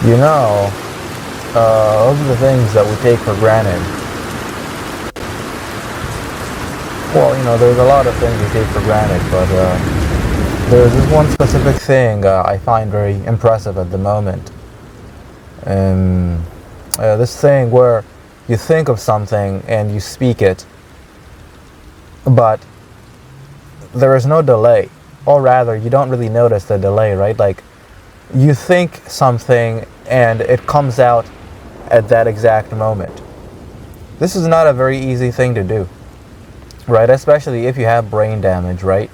You know, those are the things that we take for granted. Well, there's a lot of things we take for granted, but there's this one specific thing I find very impressive at the moment. Um, this thing where you think of something and you speak it, but there is no delay. Or rather, you don't really notice the delay, right? Like, you think something and it comes out at that exact moment. This is not a very easy thing to do, right? Especially if you have brain damage, right?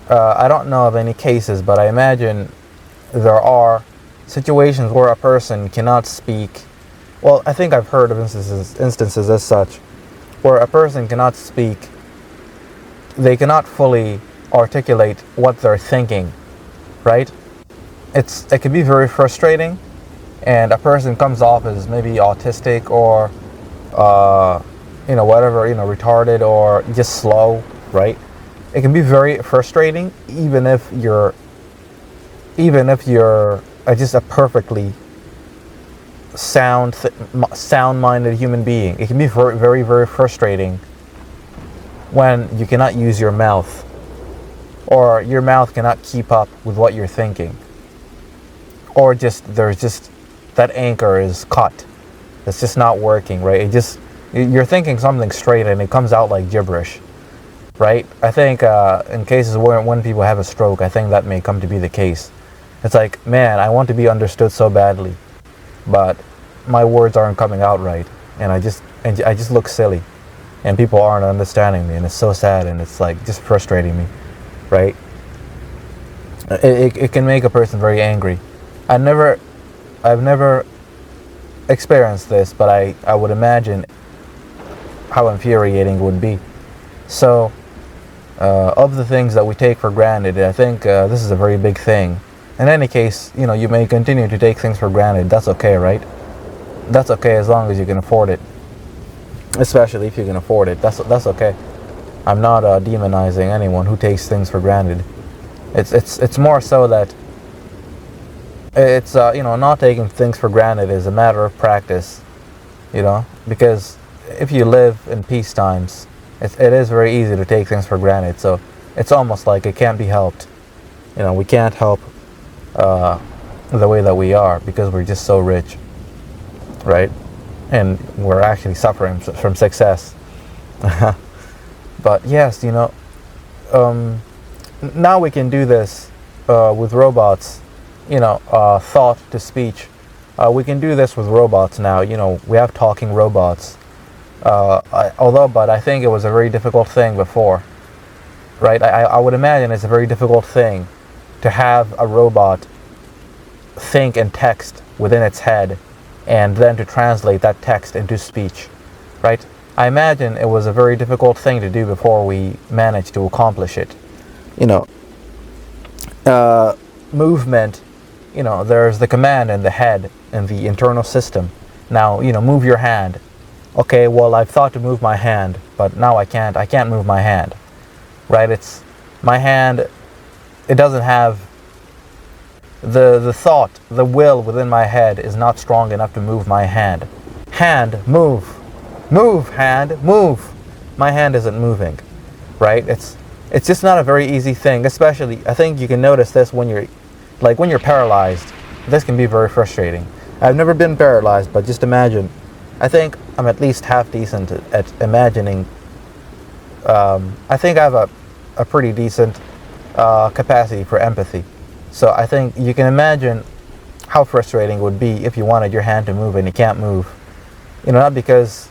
I don't know of any cases, but I imagine there are situations where a person cannot speak. Well, I think I've heard of instances as such, where a person cannot speak. They cannot fully articulate what they're thinking, right? It can be very frustrating, and a person comes off as maybe autistic or whatever, retarded or just slow, right? It can be very frustrating, even if you're just a perfectly sound-minded human being. It can be very, very, very frustrating when you cannot use your mouth, or your mouth cannot keep up with what you're thinking, or there's just that anchor is cut. It's just not working, right? You're thinking something straight and it comes out like gibberish, right? I think in cases when people have a stroke, I think that may come to be the case. It's like, man, I want to be understood so badly, but my words aren't coming out right, and I just look silly, and people aren't understanding me, and it's so sad, and it's like just frustrating me, right? It can make a person very angry. I've never experienced this, but I would imagine how infuriating it would be. So, of the things that we take for granted, I think this is a very big thing. In any case, you may continue to take things for granted. That's okay, right? That's okay as long as you can afford it. Especially if you can afford it. That's okay. I'm not demonizing anyone who takes things for granted. It's more so that it's not taking things for granted is a matter of practice, because if you live in peace times, it is very easy to take things for granted. So it's almost like it can't be helped. We can't help the way that we are because we're just so rich, right? And we're actually suffering from success. But yes, now we can do this with robots. Thought to speech. We can do this with robots now. We have talking robots. But I think it was a very difficult thing before, right? I would imagine it's a very difficult thing to have a robot think and text within its head, and then to translate that text into speech, right? I imagine it was a very difficult thing to do before we managed to accomplish it. Movement, there's the command in the head, in the internal system. Now, move your hand. Okay, well, I've thought to move my hand, but now I can't move my hand, right? It's my hand, it doesn't have the thought, the will within my head is not strong enough to move my hand. Hand, move, hand, move. My hand isn't moving, right? It's just not a very easy thing, especially, I think you can notice this when you're paralyzed. This can be very frustrating. I've never been paralyzed, but just imagine. I think I'm at least half decent at imagining. I think I have a pretty decent capacity for empathy. So I think you can imagine how frustrating it would be if you wanted your hand to move and you can't move. Not because,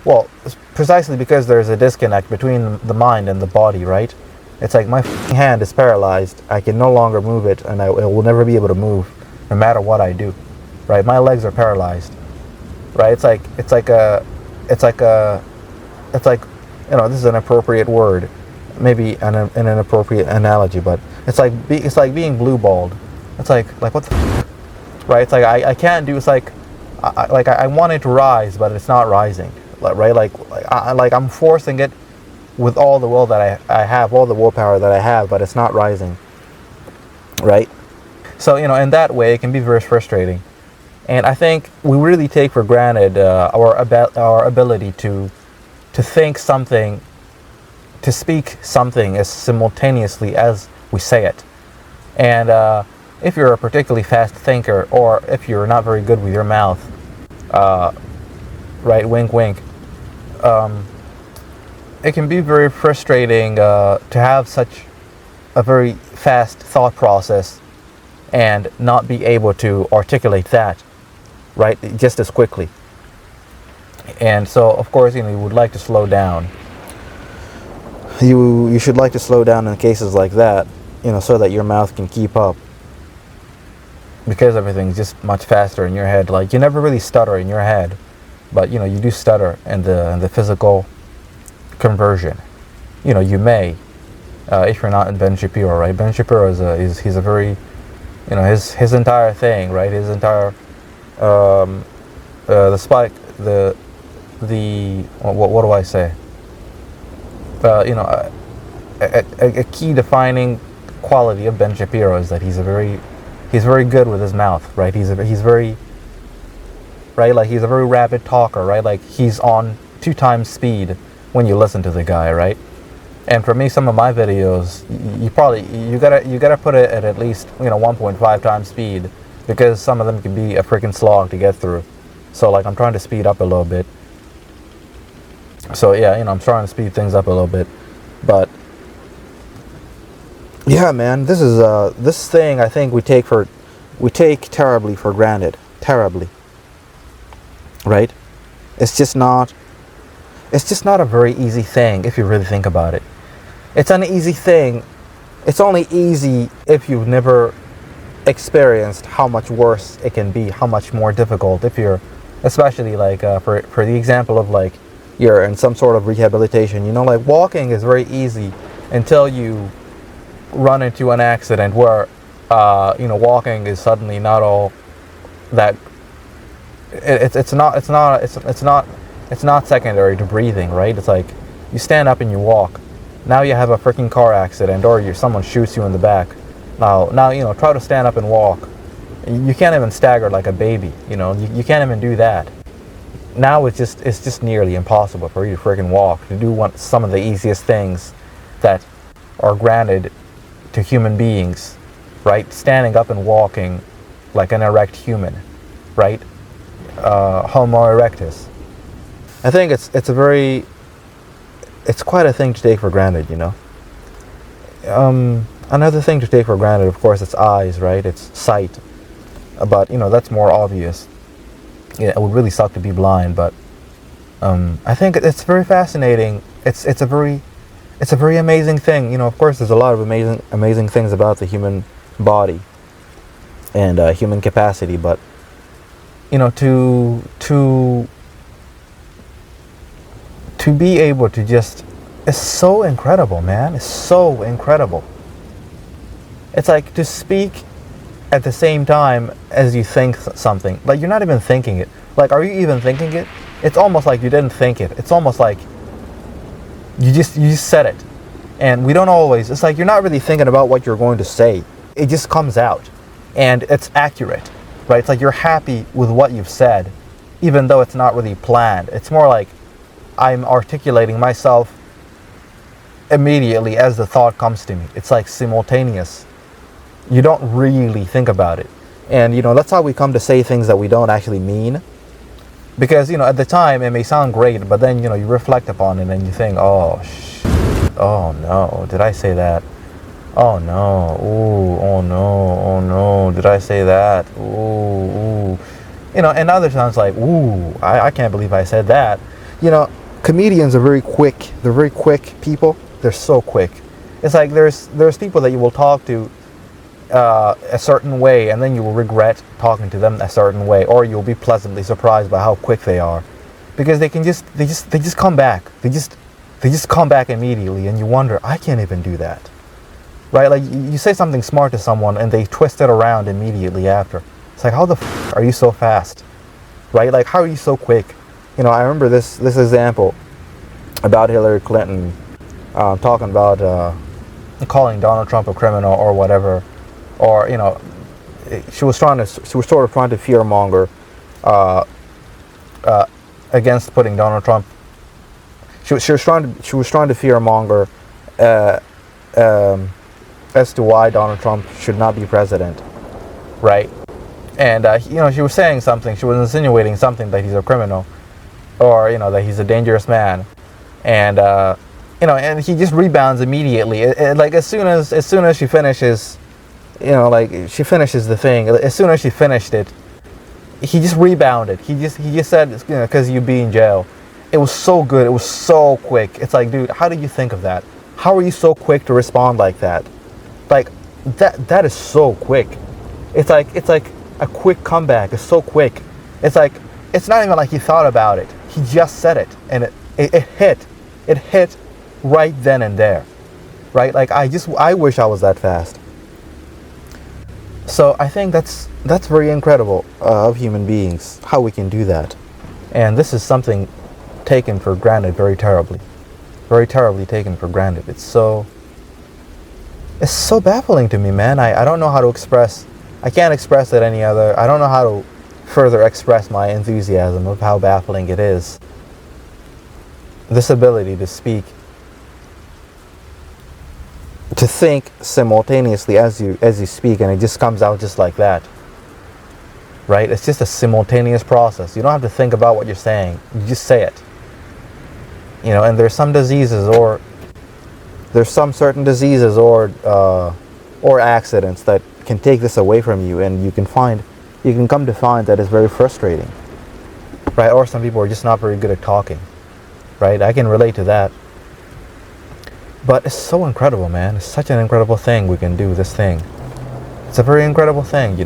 well, precisely because there's a disconnect between the mind and the body, right? It's like my hand is paralyzed. I can no longer move it, and I will never be able to move, no matter what I do, right? My legs are paralyzed, right? It's like this is an appropriate word, maybe an inappropriate analogy, but it's like being blue balled. It's like what the right? It's like I can't do. It's like I want it to rise, but it's not rising, right? Like I'm forcing it with all the will that I have, all the willpower that I have, but it's not rising, right? So, in that way, it can be very frustrating. And I think we really take for granted our ability to think something, to speak something as simultaneously as we say it. And if you're a particularly fast thinker, or if you're not very good with your mouth, right, wink, wink, it can be very frustrating to have such a very fast thought process and not be able to articulate that, right, just as quickly. And so, of course, you would like to slow down. You should like to slow down in cases like that, so that your mouth can keep up. Because everything's just much faster in your head. Like, you never really stutter in your head, but you do stutter in the physical conversion. You may, if you're not Ben Shapiro, right? Ben Shapiro he's a very, his entire thing, right? His entire the spike, the what do I say? A key defining quality of Ben Shapiro is that he's very good with his mouth, right? He's very, right, like he's a very rapid talker, right? Like he's on 2 times speed when you listen to the guy, right? And for me, some of my videos, you gotta put it at least 1.5 times speed, because some of them can be a freaking slog to get through. So like I'm trying to speed up a little bit. So yeah, I'm trying to speed things up a little bit, but yeah, man, this is this thing I think we take terribly for granted, terribly. Right? It's just not a very easy thing if you really think about it. It's an easy thing. It's only easy if you've never experienced how much worse it can be, how much more difficult if you're, especially like for the example of like you're in some sort of rehabilitation. Like walking is very easy until you run into an accident where walking is suddenly not all that. It's not secondary to breathing, right? It's like you stand up and you walk. Now you have a freaking car accident, or someone shoots you in the back. Now try to stand up and walk. You can't even stagger like a baby. You can't even do that. Now it's just nearly impossible for you to freaking walk, to do some of the easiest things that are granted to human beings, right? Standing up and walking like an erect human, right? Homo erectus. I think it's quite a thing to take for granted, Another thing to take for granted, of course, it's eyes, right? It's sight. But that's more obvious. Yeah, it would really suck to be blind, but I think it's very fascinating. It's a very amazing thing. Of course, there's a lot of amazing things about the human body and human capacity, but to be able to just, it's so incredible, man. It's so incredible. It's like to speak at the same time as you think something. Like you're not even thinking it. Like, are you even thinking it? It's almost like you didn't think it. It's almost like you just said it. And we don't always, it's like you're not really thinking about what you're going to say. It just comes out. And it's accurate, right? It's like you're happy with what you've said, even though it's not really planned. It's more like I'm articulating myself immediately as the thought comes to me. It's like simultaneous. You don't really think about it. And that's how we come to say things that we don't actually mean. Because at the time it may sound great, but then you reflect upon it and you think, oh no, did I say that? Oh no, ooh, oh no, oh no, did I say that? Ooh. And other times like, ooh, I can't believe I said that. Comedians are very quick. They're very quick people. They're so quick. It's like there's people that you will talk to a certain way, and then you will regret talking to them a certain way, or you'll be pleasantly surprised by how quick they are, because they just come back. They just come back immediately, and you wonder, I can't even do that, right? Like you say something smart to someone, and they twist it around immediately after. It's like, how the are you so fast, right? Like, how are you so quick? I remember this example about Hillary Clinton talking about calling Donald Trump a criminal or whatever, or she was sort of trying to fearmonger against putting Donald Trump. She was trying to fearmonger as to why Donald Trump should not be president, right? And she was saying something. She was insinuating something, that he's a criminal, or that he's a dangerous man, and and he just rebounds immediately. Like as soon as she finishes, she finishes the thing. As soon as she finished it, he just rebounded. He just said, because you'd be in jail. It was so good. It was so quick. It's like, dude, how did you think of that? How are you so quick to respond like that? Like that is so quick. It's like a quick comeback. It's so quick. It's like, it's not even like he thought about it. He just said it, and it hit. It hit right then and there, right? Like I wish I was that fast. So I think that's very incredible of human beings, how we can do that. And this is something taken for granted very terribly taken for granted. It's so baffling to me, man. I don't know how to express. I can't express it any other. I don't know how to further express my enthusiasm of how baffling it is. This ability to speak, to think simultaneously as you speak, and it just comes out just like that, right? It's just a simultaneous process. You don't have to think about what you're saying. You just say it. And there's some diseases, or there's some certain diseases or accidents that can take this away from you, and you can come to find that it's very frustrating, right? Or some people are just not very good at talking, right? I can relate to that. But it's so incredible, man. It's such an incredible thing we can do, this thing. It's a very incredible thing,